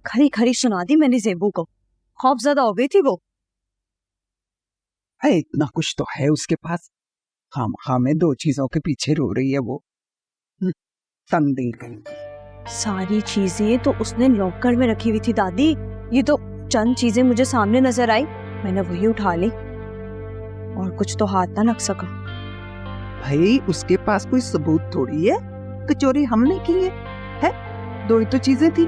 खरी खरी सुना दी मैंने ज़ेबू को, खौफज़दा हो गई थी वो। है इतना कुछ तो है उसके पास, खाम दो चीजों के पीछे रो रही है वो। तंग दिल गई। सारी चीजें तो उसने लॉकर में रखी हुई थी दादी, ये तो चंद चीजें मुझे सामने नजर आई, मैंने वही उठा ली, और कुछ तो हाथ ना लग सका। भाई उसके पास कोई सबूत थोड़ी है कि चोरी हमने की है? दो ही तो चीजें थी।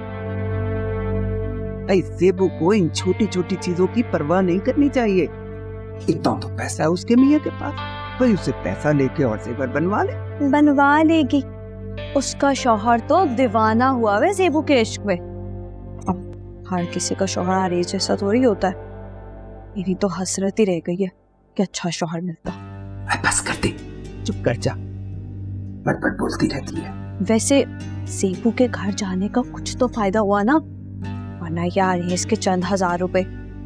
ज़ेबू को इन छोटी छोटी चीजों की परवाह नहीं करनी चाहिए। इतना तो पैसा है उसके मियाँ के पास, भाई उसे पैसा लेके और जेवर बनवा लेगी। उसका शौहर तो दीवाना हुआ है ज़ेबू के इश्क में। अब हर किसी का शौहर आरे जैसा थोड़ी होता है। मेरी तो हसरत ही रह गई है कि अच्छा शौहर मिलता। बस कर दे, चुप कर जा, बट बोलती रहती है। वैसे ज़ेबू के घर जाने का कुछ तो फायदा हुआ ना, वरना यार ये इसके चंद हजार रुपए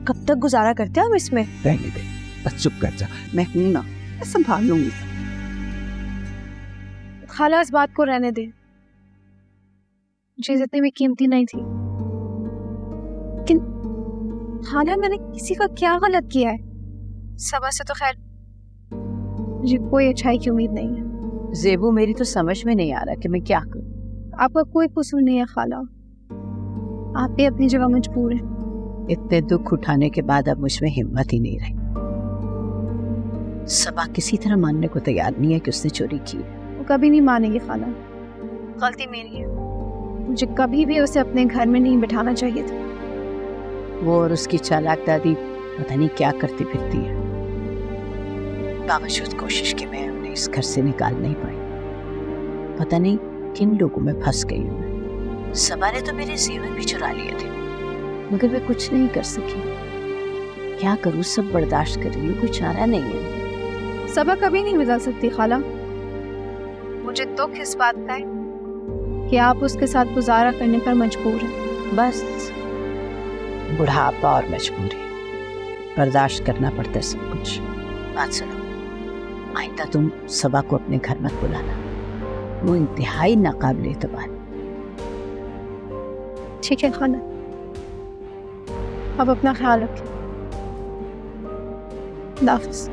कब तक गुजारा करते हैं हम इसमें। रहने दे, बस चुप कर जा, मैं हूं ना, मैं संभाल लूंगी। खाला इस बात को रहने दे, चीज इतनी भी कीमती नहीं थी। लेकिन खाला मैंने किसी का क्या गलत किया है? सबा से तो खैर मुझे कोई अच्छाई की उम्मीद नहीं है। ज़ेबू मेरी तो समझ में नहीं आ रहा कि मैं क्या करूं। आपका कोई कसूर नहीं है खाला, आप भी अपनी जगह मजबूर हैं। इतने दुख उठाने के बाद अब मुझ में हिम्मत ही नहीं रही। सबा किसी तरह मानने को तैयार नहीं है कि उसने चोरी की। वो कभी नहीं मानेगी खाला, गलती मेरी है, मुझे कभी भी उसे अपने घर में नहीं बिठाना चाहिए था। वो और उसकी चालाक दादी पता नहीं क्या करती फिरती है। बावजूद कोशिश के मैं उन्हें इस घर से निकाल नहीं पाई। पता नहीं किन लोगों में फंस गई हूँ। सबा ने तो मेरे जेवर भी चुरा लिए थे, मगर मैं कुछ नहीं कर सकी। क्या करूँ, सब बर्दाश्त कर रही हूँ, कोई चारा नहीं है। सबा कभी नहीं बदल सकती खाला। मुझे दुख इस बात का है कि आप उसके साथ गुजारा करने पर मजबूर हैं। बस बुढ़ापा और मजबूरी, बर्दाश्त करना पड़ता है सब कुछ। बात सुनो, आइंदा तुम सबा को अपने घर मत बुलाना, वो इंतहाई नाकाबिल एतबार। ठीक है खाला, अब अपना ख्याल रखें। खुदा हाफिज़।